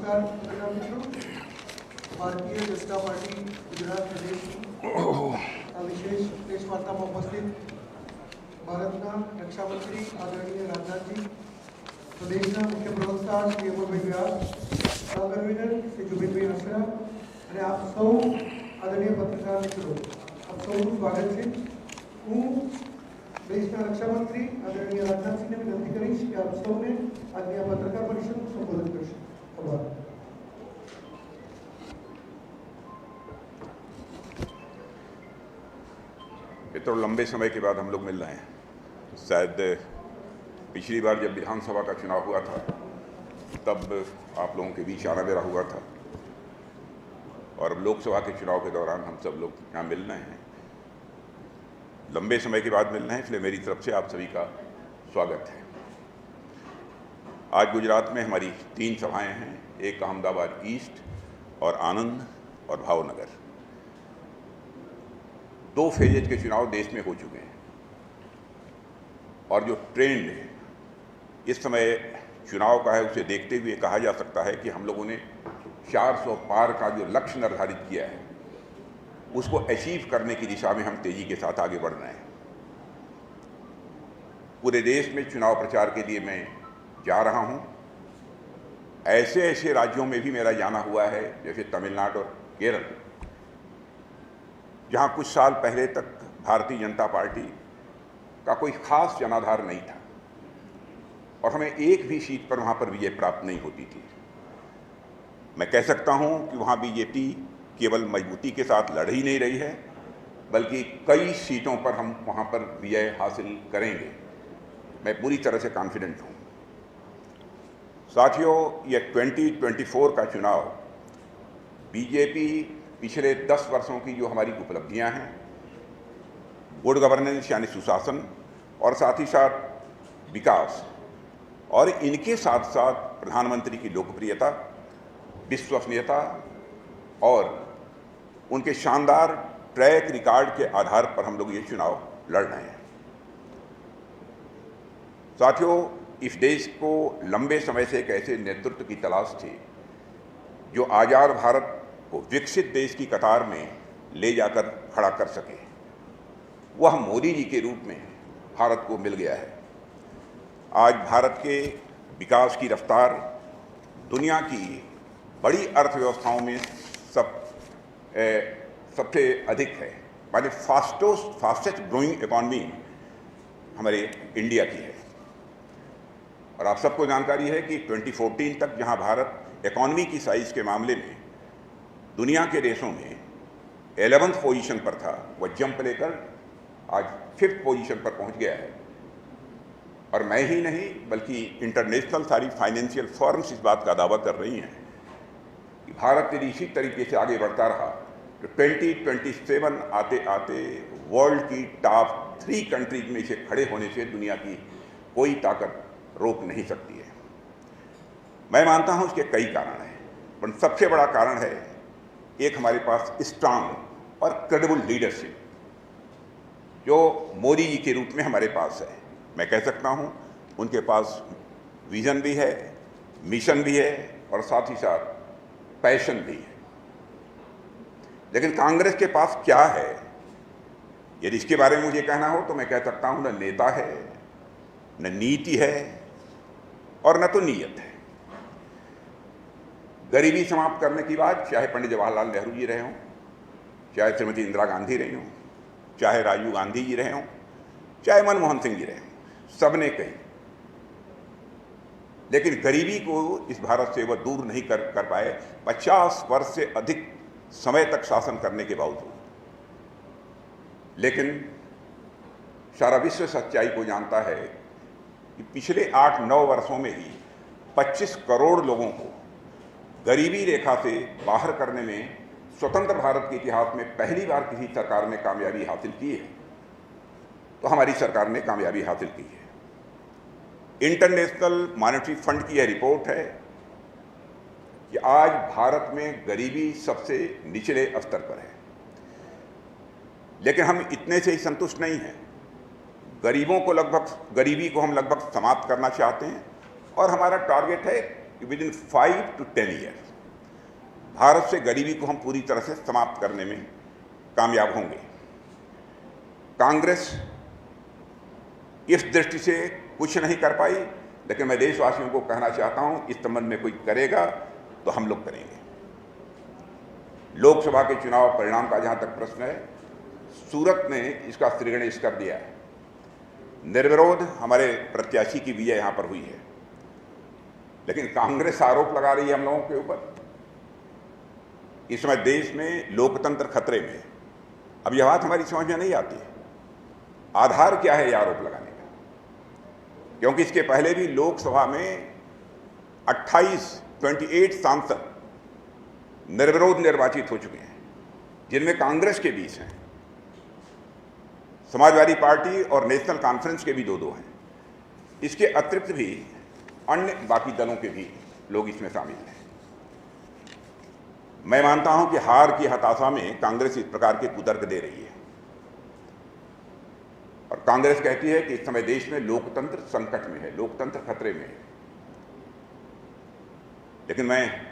नमस्कार पत्रकार मित्रों। भारतीय जनता पार्टी गुजरात प्रदेश विशेष प्रेस वार्ता में उपस्थित भारतना रक्षा मंत्री आदरणीय राजनाथ जी, प्रदेशना मुख्य प्रवक्ता श्री अमरभाई व्यास, कन्वीनर श्री जुबिनभाई आसरा અને આપ સૌ આદરણીય પત્રકાર મિત્રો, આપ સૌનું સ્વાગત છે। હું દેશના રક્ષામંત્રી આદરણીય રાજનાથસિંહને વિનંતી કરીશ કે આપ સૌને આજની આ પત્રકાર પરિષદનું સંબોધન કરશે। આભાર। तो लंबे समय के बाद हम लोग मिल रहे हैं। शायद पिछली बार जब विधानसभा का चुनाव हुआ था तब आप लोगों के बीच आना मेरा हुआ था, और लोकसभा के चुनाव के दौरान हम सब लोग यहाँ मिल रहे हैं। लंबे समय के बाद मिल रहे हैं, इसलिए मेरी तरफ से आप सभी का स्वागत है। आज गुजरात में हमारी 3 सभाएं हैं, एक अहमदाबाद ईस्ट और आनंद और भावनगर। 2 फेजेज के चुनाव देश में हो चुके हैं, और जो ट्रेंड इस समय चुनाव का है उसे देखते हुए कहा जा सकता है कि हम लोगों ने 400 पार का जो लक्ष्य निर्धारित किया है उसको अचीव करने की दिशा में हम तेजी के साथ आगे बढ़ रहे हैं। पूरे देश में चुनाव प्रचार के लिए मैं जा रहा हूं। ऐसे ऐसे राज्यों में भी मेरा जाना हुआ है, जैसे तमिलनाडु और केरल, जहां कुछ साल पहले तक भारतीय जनता पार्टी का कोई खास जनाधार नहीं था और हमें एक भी सीट पर वहां पर विजय प्राप्त नहीं होती थी। मैं कह सकता हूं कि वहां बीजेपी केवल मजबूती के साथ लड़ ही नहीं रही है, बल्कि कई सीटों पर हम वहां पर विजय हासिल करेंगे। मैं पूरी तरह से कॉन्फिडेंट हूं। साथियों, ये 2024 का चुनाव बीजेपी पिछले 10 वर्षों की जो हमारी उपलब्धियां हैं, गुड गवर्नेंस यानी सुशासन, और साथ ही साथ विकास, और इनके साथ साथ प्रधानमंत्री की लोकप्रियता, विश्वसनीयता और उनके शानदार ट्रैक रिकॉर्ड के आधार पर हम लोग ये चुनाव लड़ रहे हैं। साथियों, इस देश को लंबे समय से एक ऐसे नेतृत्व की तलाश थी जो आजाद भारत को विकसित देश की कतार में ले जाकर खड़ा कर सके। वह मोदी जी के रूप में भारत को मिल गया है। आज भारत के विकास की रफ्तार दुनिया की बड़ी अर्थव्यवस्थाओं में सबसे अधिक है। माने फास्टेस्ट ग्रोइंग इकॉनमी हमारे इंडिया की है। और आप सबको जानकारी है कि 2014 तक जहां भारत इकॉनमी की साइज के मामले में दुनिया के देशों में 11th पोजीशन पर था, वह जंप लेकर आज 5th पोजीशन पर पहुंच गया है। और मैं ही नहीं बल्कि इंटरनेशनल सारी फाइनेंशियल फर्म्स इस बात का दावा कर रही हैं कि भारत यदि इसी तरीके से आगे बढ़ता रहा तो 2027 आते आते वर्ल्ड की टॉप 3 कंट्रीज में से खड़े होने से दुनिया की कोई ताकत रोक नहीं सकती है। मैं मानता हूं इसके कई कारण हैं, पर सबसे बड़ा कारण है एक हमारे पास स्ट्रांग और क्रेडिबल लीडरशिप जो मोदी जी के रूप में हमारे पास है। मैं कह सकता हूं उनके पास विजन भी है, मिशन भी है, और साथ ही साथ पैशन भी है। लेकिन कांग्रेस के पास क्या है, यदि इसके बारे में मुझे कहना हो तो मैं कह सकता हूं न नेता है, न नीति है, और न तो नीयत है। गरीबी समाप्त करने की बात चाहे पंडित जवाहरलाल नेहरू जी रहे हों, चाहे श्रीमती इंदिरा गांधी रही हों, चाहे राजीव गांधी जी रहे हों, चाहे मनमोहन सिंह जी रहे हों, सबने कही। लेकिन गरीबी को इस भारत से वह दूर नहीं कर पाए 50 वर्ष से अधिक समय तक शासन करने के बावजूद। लेकिन सारा विश्व सच्चाई को जानता है कि पिछले 8-9 वर्षों में ही 25 करोड़ लोगों को गरीबी रेखा से बाहर करने में स्वतंत्र भारत के इतिहास में पहली बार किसी सरकार ने कामयाबी हासिल की है। तो हमारी सरकार ने कामयाबी हासिल की है। इंटरनेशनल मॉनेटरी फंड की यह रिपोर्ट है कि आज भारत में गरीबी सबसे निचले स्तर पर है। लेकिन हम इतने से ही संतुष्ट नहीं हैं। गरीबी को हम लगभग समाप्त करना चाहते हैं, और हमारा टारगेट है कि with in 5 to 10 years Bharat से गरीबी को हम पूरी तरह से समाप्त करने में कामयाब होंगे। कांग्रेस इस दृष्टि से कुछ नहीं कर पाई, लेकिन मैं देशवासियों को कहना चाहता हूं, इस संबंध में कोई करेगा तो हम लोग करेंगे। लोकसभा के चुनाव परिणाम का जहां तक प्रश्न है, सूरत ने इसका श्रीगणेश कर दिया है। निर्विरोध हमारे प्रत्याशी की विजय यहां पर हुई है, लेकिन कांग्रेस आरोप लगा रही है हम लोगों के ऊपर। इस समय देश में लोकतंत्र खतरे में है। अब यह बात हमारी समझ में नहीं आती है, आधार क्या है ये आरोप लगाने का? क्योंकि इसके पहले भी लोकसभा में 28 सांसद निर्विरोध निर्वाचित हो चुके हैं, जिनमें कांग्रेस के 20 हैं, समाजवादी पार्टी और नेशनल कॉन्फ्रेंस के भी 2-2 हैं। इसके अतिरिक्त भी अन्य बाकी दलों के भी लोग इसमें शामिल हैं। मैं मानता हूं कि हार की हताशा में कांग्रेस इस प्रकार के कुतर्क दे रही है, और कांग्रेस कहती है कि इस समय देश में लोकतंत्र संकट में है, लोकतंत्र खतरे में है। लेकिन मैं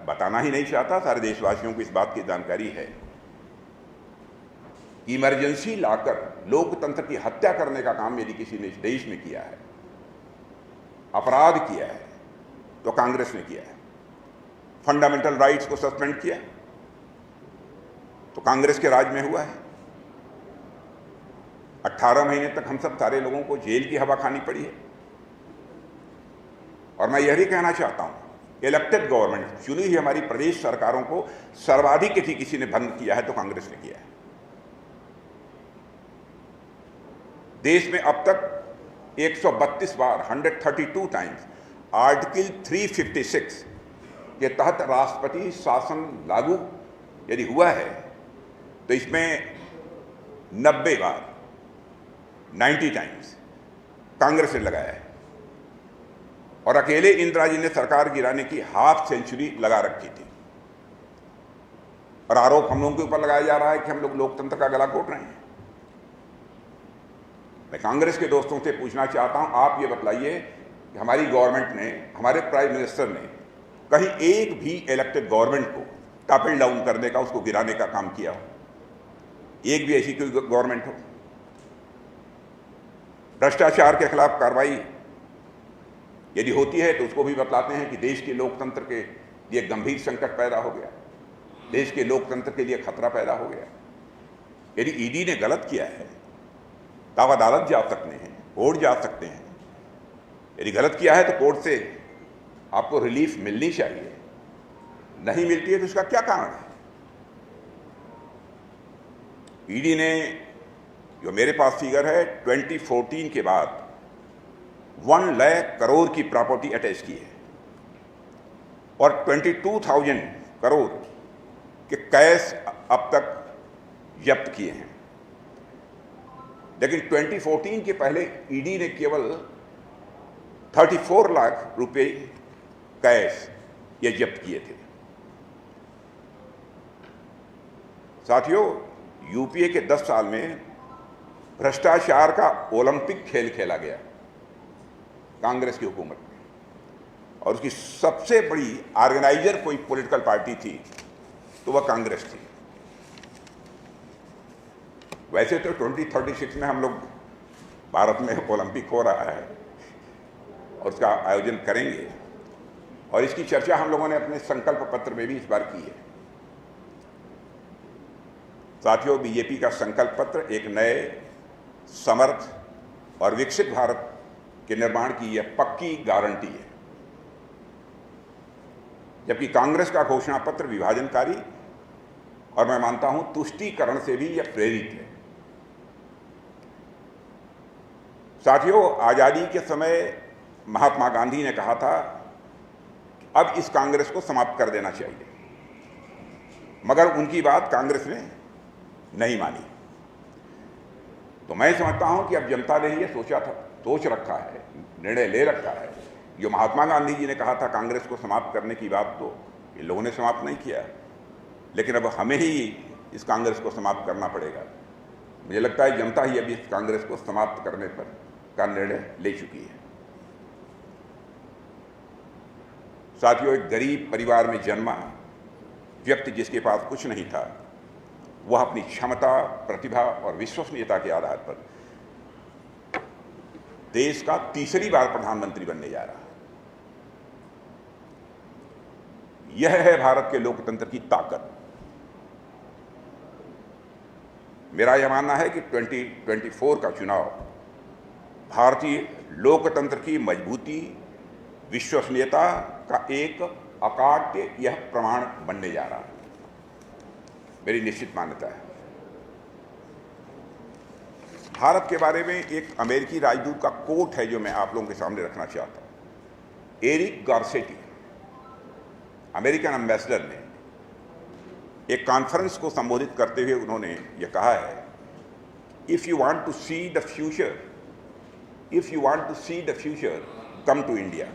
बताना ही नहीं चाहता, सारे देशवासियों को इस बात की जानकारी है। इमरजेंसी लाकर लोकतंत्र की हत्या करने का काम यदि किसी ने इस देश में किया है, अपराध किया है, तो कांग्रेस ने किया है। फंडामेंटल राइट्स को सस्पेंड किया तो कांग्रेस के राज में हुआ है। 18 महीने तक हम सब सारे लोगों को जेल की हवा खानी पड़ी है। और मैं यह भी कहना चाहता हूं, इलेक्टेड गवर्नमेंट, चुनी हुई हमारी प्रदेश सरकारों को सर्वाधिक यदि किसी ने भंग किया है तो कांग्रेस ने किया है। देश में अब तक 132 बार 132 टाइम्स आर्टिकल 356 के तहत राष्ट्रपति शासन लागू यदि हुआ है, तो इसमें 90 बार 90 टाइम्स कांग्रेस ने लगाया है। और अकेले इंदिरा जी ने सरकार गिराने की हाफ सेंचुरी लगा रखी थी। और आरोप हम लोगों के ऊपर लगाया जा रहा है कि हम लोग लोकतंत्र का गला घोट रहे हैं। मैं कांग्रेस के दोस्तों से पूछना चाहता हूं, आप ये बतलाइए कि हमारी गवर्नमेंट ने, हमारे प्राइम मिनिस्टर ने कहीं एक भी इलेक्टेड गवर्नमेंट को टॉपल डाउन करने का, उसको गिराने का काम किया हो? एक भी ऐसी कोई गवर्नमेंट हो? भ्रष्टाचार के खिलाफ कार्रवाई यदि होती है तो उसको भी बतलाते हैं कि देश के लोकतंत्र के लिए गंभीर संकट पैदा हो गया, देश के लोकतंत्र के लिए खतरा पैदा हो गया। यदि ईडी ने गलत किया है तो आप अदालत जा सकते हैं, कोर्ट जा सकते हैं। यदि गलत किया है तो कोर्ट से आपको रिलीफ मिलनी चाहिए, नहीं मिलती है तो इसका क्या कारण है? ईडी ने, जो मेरे पास फिगर है, 2014 के बाद 1 लाख करोड़ की प्रॉपर्टी अटैच की है और 22,000 करोड़ के कैश अब तक जब्त किए हैं। लेकिन 2014 के पहले ईडी ने केवल 34 लाख रुपए कैश ये जब्त किए थे। साथियों, यूपीए के 10 साल में भ्रष्टाचार का ओलंपिक खेल खेला गया कांग्रेस की हुकूमत में, और उसकी सबसे बड़ी ऑर्गेनाइजर कोई पॉलिटिकल पार्टी थी तो वह कांग्रेस थी। वैसे तो 2036 में हम लोग भारत में ओलंपिक हो रहा है और उसका आयोजन करेंगे, और इसकी चर्चा हम लोगों ने अपने संकल्प पत्र में भी इस बार की है। साथियों, बीजेपी का संकल्प पत्र एक नए, समर्थ और विकसित भारत के निर्माण की यह पक्की गारंटी है, जबकि कांग्रेस का घोषणा पत्र विभाजनकारी और मैं मानता हूं तुष्टीकरण से भी यह प्रेरित है। साथियों, आजादी के समय महात्मा गांधी ने कहा था अब इस कांग्रेस को समाप्त कर देना चाहिए, मगर उनकी बात कांग्रेस ने नहीं मानी। तो मैं समझता हूं कि अब जनता ने ये सोच रखा है, निर्णय ले रखा है। जो महात्मा गांधी जी ने कहा था कांग्रेस को समाप्त करने की बात, तो इन लोगों ने समाप्त नहीं किया, लेकिन अब हमें ही इस कांग्रेस को समाप्त करना पड़ेगा। मुझे लगता है जनता ही अभी इस कांग्रेस को समाप्त करने पर का निर्णय ले चुकी है। साथियों, एक गरीब परिवार में जन्मा व्यक्ति जिसके पास कुछ नहीं था, वह अपनी क्षमता, प्रतिभा और विश्वसनीयता के आधार पर देश का तीसरी बार प्रधानमंत्री बनने जा रहा है। यह है भारत के लोकतंत्र की ताकत। मेरा यह मानना है कि 2024 का चुनाव भारतीय लोकतंत्र की मजबूती, विश्वसनीयता का एक अकाट्य यह प्रमाण बनने जा रहा है। मेरी निश्चित मान्यता है। भारत के बारे में एक अमेरिकी राजदूत का कोट है जो मैं आप लोगों के सामने रखना चाहता हूं। एरिक गार्सेटी, अमेरिकन एम्बेसडर ने एक कॉन्फ्रेंस को संबोधित करते हुए उन्होंने यह कहा है, if you want to see the future, if you want to see the future, come to India.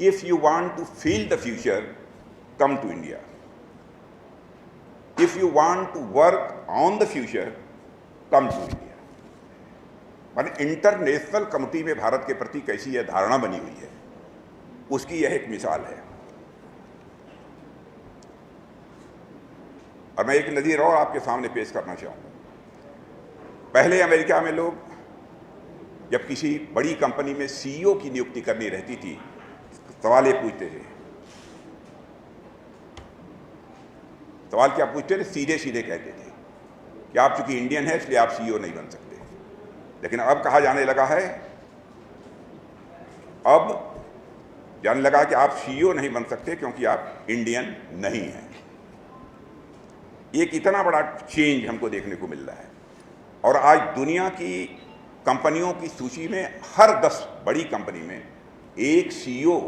If you want to feel the future, come to India. If you want to work on the future, come to India. माने international community में भारत के प्रति कैसी यह धारणा बनी हुई है, उसकी यह एक मिसाल है। और मैं एक नज़ीर और आपके सामने पेश करना चाहूँगा। पहले अमेरिका में लोग जब किसी बड़ी कंपनी में सीईओ की नियुक्ति करनी रहती थी, सवाल ये पूछते थे, सवाल क्या पूछते थे? सीधे सीधे कहते थे कि आप चूंकि इंडियन है इसलिए आप सीईओ नहीं बन सकते। लेकिन अब कहा जाने लगा है, अब जाने लगा कि आप सीईओ नहीं बन सकते क्योंकि आप इंडियन नहीं हैं। एक इतना बड़ा चेंज हमको देखने को मिल रहा है। और आज दुनिया की कंपनियों की सूची में हर 10 बड़ी कंपनी में एक सीईओ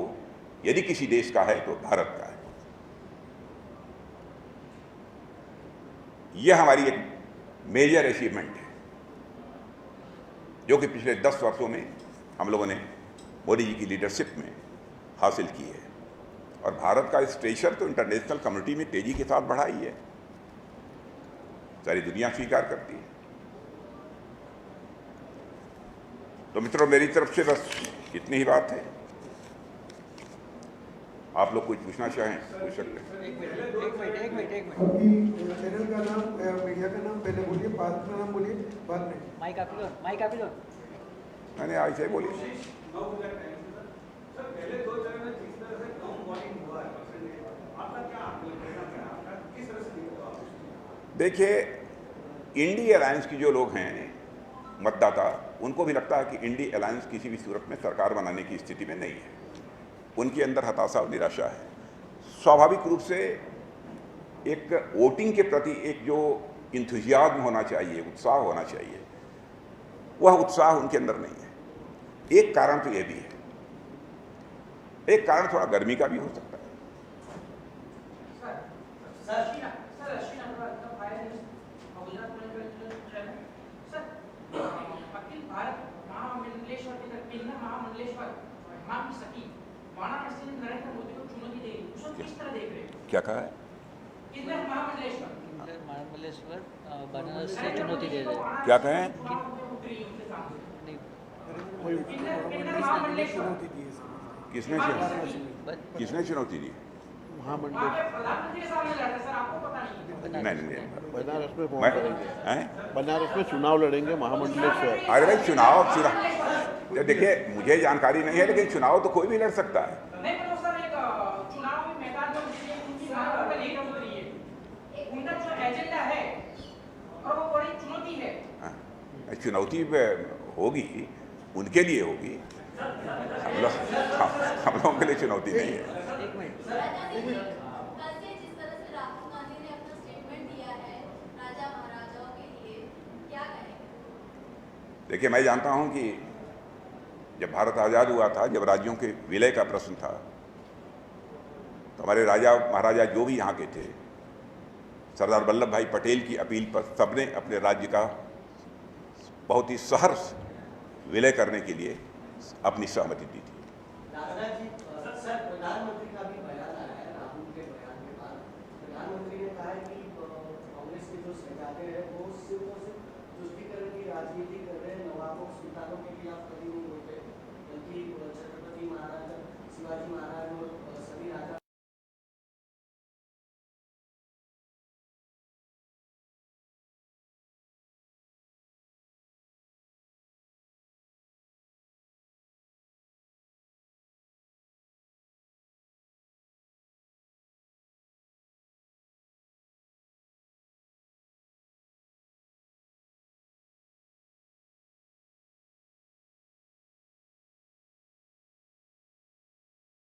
यदि किसी देश का है तो भारत का है। यह हमारी एक मेजर अचीवमेंट है जो कि पिछले 10 वर्षों में हम लोगों ने मोदी जी की लीडरशिप में हासिल की है। और भारत का स्टेचर तो इंटरनेशनल कम्युनिटी में तेजी के साथ बढ़ा ही है, सारी दुनिया स्वीकार करती है। तो मित्रों, मेरी तरफ से बस इतनी ही बात है। आप लोग कुछ पूछना चाहें पूछ सकते हैं। अभी चैनल का नाम, मीडिया का नाम पहले बोलिए, बाद में नाम बोलिए, बाद में माइक आप ही लो। मैंने ऐसे बोलिए। देखिए, इंडी अलायंस की जो लोग हैं मतदाता, उनको भी लगता है कि इंडी अलायंस किसी भी सूरत में सरकार बनाने की स्थिति में नहीं है। उनके अंदर हताशा और निराशा है। स्वाभाविक रूप से एक वोटिंग के प्रति एक जो इंथुजियाज्म होना चाहिए, उत्साह होना चाहिए, वह उत्साह उनके अंदर नहीं है। एक कारण तो यह भी है, एक कारण थोड़ा गर्मी का भी हो सकता है। क्या कहा है? महामंडलेश्वर बनारस से चुनौती दे रहे हैं। क्या कहें? किसने चुनौती दी? नहीं, बनारस में फॉर्म करेंगे, बनारस में चुनाव लड़ेंगे महामंडलेश्वर। अरे भाई, चुनाव देखिए, मुझे जानकारी नहीं है, लेकिन चुनाव तो कोई भी लड़ सकता है। चुनौती होगी, उनके लिए होगी, हम लोगों के लिए चुनौती नहीं है। देखिए, मैं जानता हूं कि जब भारत आज़ाद हुआ था, जब राज्यों के विलय का प्रश्न था, तो हमारे राजा महाराजा जो भी यहाँ के थे, सरदार वल्लभ भाई पटेल की अपील पर सबने अपने राज्य का बहुत ही सहर्ष विलय करने के लिए अपनी सहमति दी थी। प्रधानमंत्री का भी बयान आया है, राहुल के बयान के बाद प्रधानमंत्री ने कहा है कि कांग्रेस के जो सहजादे हैं